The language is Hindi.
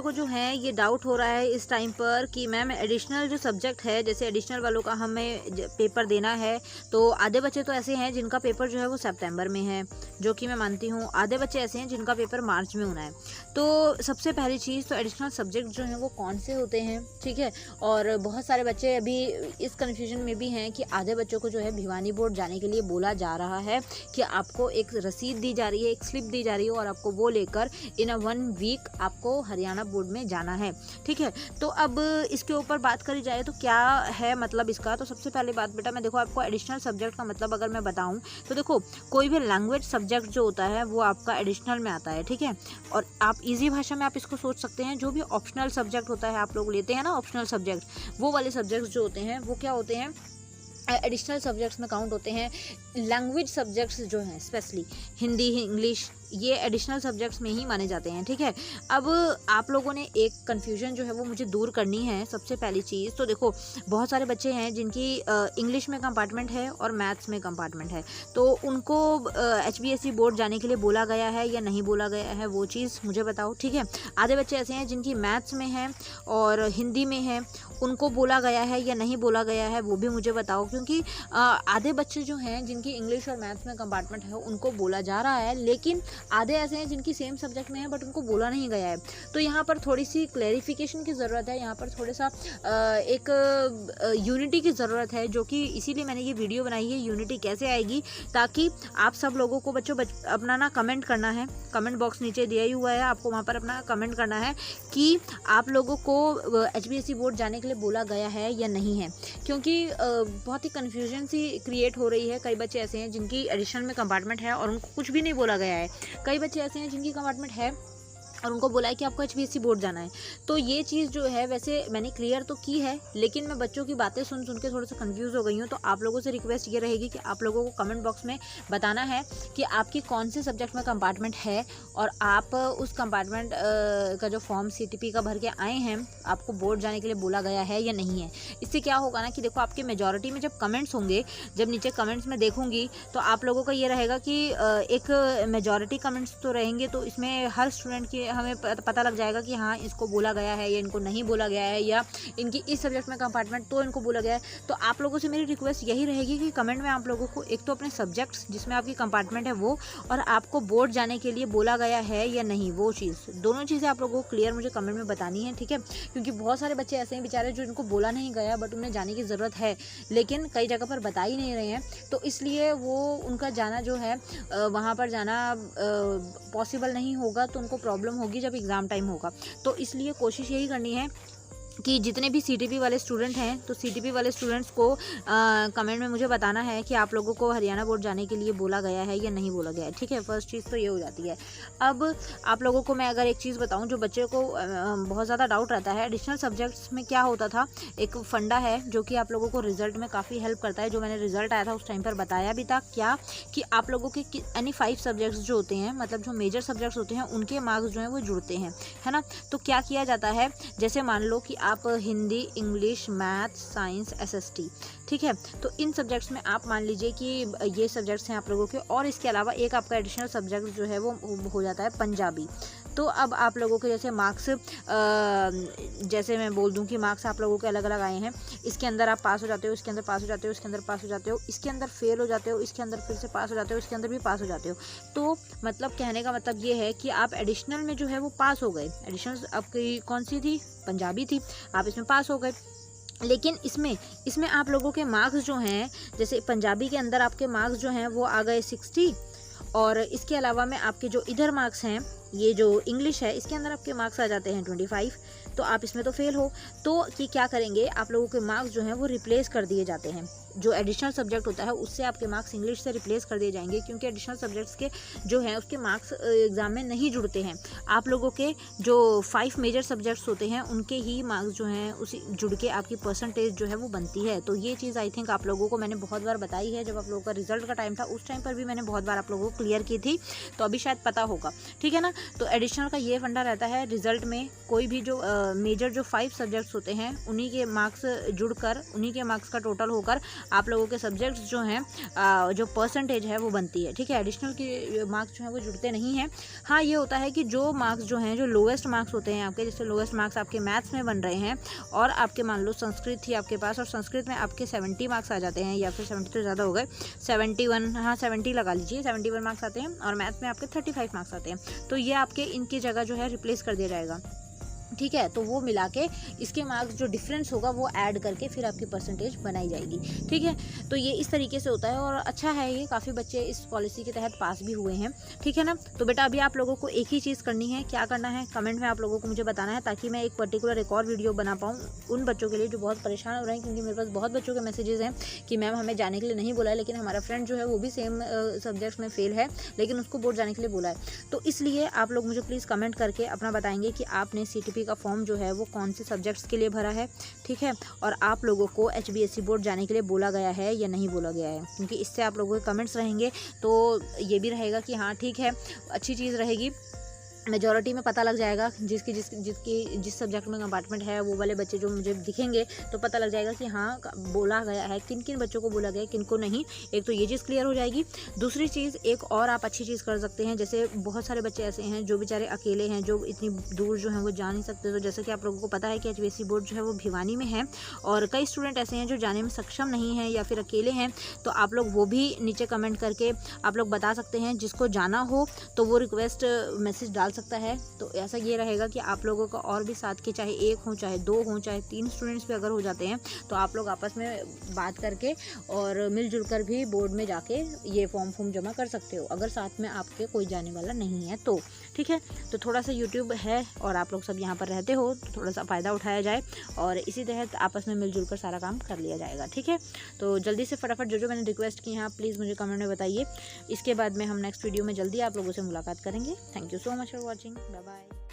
को जो है ये डाउट हो रहा है इस टाइम पर कि मैम एडिशनल जो सब्जेक्ट है, जैसे एडिशनल वालों का हमें पेपर देना है, तो आधे बच्चे तो ऐसे हैं जिनका पेपर जो है वो सितंबर में है, जो कि मैं मानती हूँ। आधे बच्चे ऐसे हैं जिनका पेपर मार्च में होना है। तो सबसे पहली चीज़ तो एडिशनल सब्जेक्ट जो हैं वो कौन से होते हैं, ठीक है। और बहुत सारे बच्चे अभी इस कन्फ्यूजन में भी हैं कि आधे बच्चों को जो है भिवानी बोर्ड जाने के लिए बोला जा रहा है कि आपको एक रसीद दी जा रही है, एक स्लिप दी जा रही है और आपको वो लेकर इन 1 वीक आपको हरियाणा बोर्ड में जाना है, ठीक है। तो अब इसके ऊपर बात करी जाए तो क्या है मतलब इसका। तो सबसे पहली बात बेटा, मैं देखो आपको एडिशनल सब्जेक्ट का मतलब अगर मैं बताऊं तो देखो कोई भी लैंग्वेज सब्जेक्ट जो होता है वो आपका एडिशनल में आता है, ठीक है। और आप इजी भाषा में आप इसको सोच सकते हैं, जो भी ऑप्शनल सब्जेक्ट होता है आप लोग लेते हैं ना ऑप्शनल सब्जेक्ट, वो वाले सब्जेक्ट्स जो होते हैं वो क्या होते हैं, एडिशनल सब्जेक्ट्स में काउंट होते हैं। लैंग्वेज सब्जेक्ट्स जो हैं स्पेशली हिंदी, इंग्लिश, ये एडिशनल सब्जेक्ट्स में ही माने जाते हैं, ठीक है। अब आप लोगों ने एक कन्फ्यूजन जो है वो मुझे दूर करनी है। सबसे पहली चीज़ तो देखो बहुत सारे बच्चे हैं जिनकी इंग्लिश में कंपार्टमेंट है और मैथ्स में कंपार्टमेंट है, तो उनको HBSC बोर्ड जाने के लिए बोला गया है या नहीं बोला गया है, वो चीज़ मुझे बताओ, ठीक है। आधे बच्चे ऐसे हैं जिनकी मैथ्स में है और हिंदी में है, उनको बोला गया है या नहीं बोला गया है, वो भी मुझे बताओ। क्योंकि आधे बच्चे जो हैं जिनकी इंग्लिश और मैथ्स में कंपार्टमेंट है उनको बोला जा रहा है, लेकिन आधे ऐसे हैं जिनकी सेम सब्जेक्ट में है बट उनको बोला नहीं गया है। तो यहाँ पर थोड़ी सी क्लैरिफिकेशन की ज़रूरत है, यहाँ पर थोड़ा सा एक यूनिटी की ज़रूरत है, जो कि इसीलिए मैंने ये वीडियो बनाई है। यूनिटी कैसे आएगी, ताकि आप सब लोगों को बच्चों अपना ना कमेंट करना है, कमेंट बॉक्स नीचे दिया ही हुआ है, आपको वहाँ पर अपना कमेंट करना है कि आप लोगों को HBSC बोर्ड जाने के लिए बोला गया है या नहीं है। क्योंकि बहुत ही कन्फ्यूजन सी क्रिएट हो रही है। कई बच्चे ऐसे हैं जिनकी एडिशनल में कंपार्टमेंट है और उनको कुछ भी नहीं बोला गया है, कई बच्चे ऐसे हैं जिनकी कंपार्टमेंट है और उनको बोला है कि आपको HBSC बोर्ड जाना है। तो ये चीज़ जो है वैसे मैंने क्लियर तो की है, लेकिन मैं बच्चों की बातें सुन के थोड़ा सा कंफ्यूज हो गई हूँ। तो आप लोगों से रिक्वेस्ट ये रहेगी कि आप लोगों को कमेंट बॉक्स में बताना है कि आपकी कौन से सब्जेक्ट में कंपार्टमेंट है और आप उस कंपार्टमेंट का जो फॉर्म CTP का भर के आए हैं, आपको बोर्ड जाने के लिए बोला गया है या नहीं है। इससे क्या होगा ना कि देखो आपके मेजॉरिटी में जब कमेंट्स होंगे, जब नीचे कमेंट्स में देखूंगी तो आप लोगों का ये रहेगा कि एक मेजॉरिटी कमेंट्स तो रहेंगे, तो इसमें हर स्टूडेंट की हमें पता लग जाएगा कि हाँ इसको बोला गया है या इनको नहीं बोला गया है, या इनकी इस सब्जेक्ट में कंपार्टमेंट तो इनको बोला गया है। तो आप लोगों से मेरी रिक्वेस्ट यही रहेगी कि कमेंट में आप लोगों को एक तो अपने सब्जेक्ट्स जिसमें आपकी कंपार्टमेंट है वो, और आपको बोर्ड जाने के लिए बोला गया है या नहीं, वो चीज़, दोनों चीज़ें आप लोगों को क्लियर मुझे कमेंट में बतानी है, ठीक है। क्योंकि बहुत सारे बच्चे ऐसे हैं बेचारे जो इनको बोला नहीं गया बट उन्हें जाने की ज़रूरत है, लेकिन कई जगह पर बता ही नहीं रहे हैं, तो इसलिए वो उनका जाना जो है वहाँ पर जाना पॉसिबल नहीं होगा, तो उनको प्रॉब्लम होगी जब एग्ज़ाम टाइम होगा। तो इसलिए कोशिश यही करनी है कि जितने भी CTP वाले स्टूडेंट हैं, तो CTP वाले स्टूडेंट्स को कमेंट में मुझे बताना है कि आप लोगों को हरियाणा बोर्ड जाने के लिए बोला गया है या नहीं बोला गया है, ठीक है। फर्स्ट चीज़ तो ये हो जाती है। अब आप लोगों को मैं अगर एक चीज़ बताऊं जो बच्चे को बहुत ज़्यादा डाउट रहता है, एडिशनल सब्जेक्ट्स में क्या होता था, एक फंडा है जो कि आप लोगों को रिजल्ट में काफ़ी हेल्प करता है, जो मैंने रिजल्ट आया था उस टाइम पर बताया भी था, क्या कि आप लोगों के एनी 5 सब्जेक्ट्स जो होते हैं, मतलब जो मेजर सब्जेक्ट्स होते हैं, उनके मार्क्स जो हैं वो जुड़ते हैं, है ना। तो क्या किया जाता है, जैसे मान लो कि आप Hindi, English, math, science, SST, ठीक है, तो इन सब्जेक्ट्स में आप मान लीजिए कि ये सब्जेक्ट्स हैं आप लोगों के, और इसके अलावा एक आपका एडिशनल सब्जेक्ट जो है वो हो जाता है पंजाबी। तो अब आप लोगों के जैसे मार्क्स, जैसे मैं बोल दूं कि मार्क्स आप लोगों के अलग अलग आए हैं, इसके अंदर आप पास हो जाते हो, इसके अंदर पास हो जाते हो, इसके अंदर पास हो जाते हो, इसके अंदर फेल हो जाते हो, इसके अंदर फिर से पास हो जाते हो, इसके अंदर भी पास हो जाते हो। तो मतलब कहने का मतलब ये है कि आप एडिशनल में जो है वो पास हो गए। एडिशनल आपकी कौन सी थी, पंजाबी थी, आप इसमें पास हो गए। लेकिन इसमें आप लोगों के मार्क्स जो हैं, जैसे पंजाबी के अंदर आपके मार्क्स जो हैं वो आ गए 60, और इसके अलावा में आपके जो इधर मार्क्स हैं, ये जो इंग्लिश है, इसके अंदर आपके मार्क्स आ जाते हैं 25, तो आप इसमें तो फेल हो। तो कि क्या करेंगे, आप लोगों के मार्क्स जो हैं वो रिप्लेस कर दिए जाते हैं। जो एडिशनल सब्जेक्ट होता है उससे आपके मार्क्स इंग्लिश से रिप्लेस कर दिए जाएंगे, क्योंकि एडिशनल सब्जेक्ट्स के जो हैं उसके मार्क्स एग्ज़ाम में नहीं जुड़ते हैं। आप लोगों के जो 5 मेजर सब्जेक्ट्स होते हैं उनके ही मार्क्स जो हैं उसी जुड़ के आपकी परसेंटेज जो है वो बनती है। तो ये चीज़ आई थिंक आप लोगों को मैंने बहुत बार बताई है, जब आप लोगों का रिजल्ट का टाइम था उस टाइम पर भी मैंने बहुत बार आप लोगों को क्लियर की थी, तो अभी शायद पता होगा, ठीक है ना। तो एडिशनल का ये फंडा रहता है, रिजल्ट में कोई भी जो मेजर जो 5 सब्जेक्ट्स होते हैं उन्हीं के मार्क्स जुड़कर, उन्हीं के मार्क्स का टोटल होकर आप लोगों के सब्जेक्ट्स जो हैं जो परसेंटेज है वो बनती है। ठीक है, एडिशनल के मार्क्स जो हैं वो जुड़ते नहीं हैं। हाँ, ये होता है कि जो मार्क्स जो हैं, जो लोएस्ट मार्क्स होते हैं आपके, जैसे लोएस्ट मार्क्स आपके मैथ्स में बन रहे हैं और आपके मान लो संस्कृत थी आपके पास और संस्कृत में आपके 70 मार्क्स आ जाते हैं, या फिर 70 तो ज़्यादा हो गए, 71, हाँ 70 लगा लीजिए, 71 मार्क्स आते हैं और मैथ्स में आपके 35 मार्क्स आते हैं, तो ये आपके इनकी जगह जो है रिप्लेस कर दिया जाएगा। ठीक है, तो वो मिला के इसके मार्क्स जो डिफरेंस होगा वो ऐड करके फिर आपकी परसेंटेज बनाई जाएगी। ठीक है, तो ये इस तरीके से होता है और अच्छा है, ये काफ़ी बच्चे इस पॉलिसी के तहत पास भी हुए हैं। ठीक है ना, तो बेटा अभी आप लोगों को एक ही चीज़ करनी है, क्या करना है कमेंट में आप लोगों को मुझे बताना है, ताकि मैं एक पर्टिकुलर एक और वीडियो बना पाऊँ उन बच्चों के लिए जो बहुत परेशान हो रहे हैं, क्योंकि मेरे पास बहुत बच्चों के मैसेजेस हैं कि मैम हमें जाने के लिए नहीं बोला है, लेकिन हमारा फ्रेंड जो है वो भी सेम सब्जेक्ट्स में फेल है, लेकिन उसको बोर्ड जाने के लिए बोला है। तो इसलिए आप लोग मुझे प्लीज़ कमेंट करके अपना बताएंगे कि आपने CTP का फॉर्म जो है वो कौन से सब्जेक्ट्स के लिए भरा है। ठीक है, और आप लोगों को HBSC बोर्ड जाने के लिए बोला गया है या नहीं बोला गया है, क्योंकि इससे आप लोगों के कमेंट्स रहेंगे तो ये भी रहेगा कि हाँ ठीक है, अच्छी चीज़ रहेगी, मेजॉरिटी में पता लग जाएगा। जिस सब्जेक्ट में कंपार्टमेंट है वो वाले बच्चे जो मुझे दिखेंगे तो पता लग जाएगा कि हाँ बोला गया है, किन किन बच्चों को बोला गया है, किन को नहीं। एक तो ये चीज़ क्लियर हो जाएगी। दूसरी चीज़ एक और आप अच्छी चीज़ कर सकते हैं, जैसे बहुत सारे बच्चे ऐसे हैं जो बेचारे अकेले हैं, जो इतनी दूर जो हैं वो जा नहीं सकते। तो जैसे कि आप लोगों को पता है कि HBSC बोर्ड जो है वो भिवानी में है और कई स्टूडेंट ऐसे हैं जो जाने में सक्षम नहीं हैं या फिर अकेले हैं, तो आप लोग वो भी नीचे कमेंट करके आप लोग बता सकते हैं। जिसको जाना हो तो वो रिक्वेस्ट मैसेज डाल सकता है। तो ऐसा ये रहेगा कि आप लोगों का और भी साथ के, चाहे एक हो, चाहे दो हो, चाहे 3 स्टूडेंट्स भी अगर हो जाते हैं, तो आप लोग आपस में बात करके और मिलजुल कर भी बोर्ड में जाके ये फॉर्म जमा कर सकते हो, अगर साथ में आपके कोई जाने वाला नहीं है तो। ठीक है, तो थोड़ा सा यूट्यूब है और आप लोग सब यहाँ पर रहते हो तो थोड़ा सा फ़ायदा उठाया जाए और इसी तहत आपस में मिलजुल कर सारा काम कर लिया जाएगा। ठीक है, तो जल्दी से फटाफट जो मैंने रिक्वेस्ट की हैं प्लीज़ मुझे कमेंट में बताइए। इसके बाद में हम नेक्स्ट वीडियो में जल्दी आप लोगों से मुलाकात करेंगे। Thank you so much for watching. Bye bye.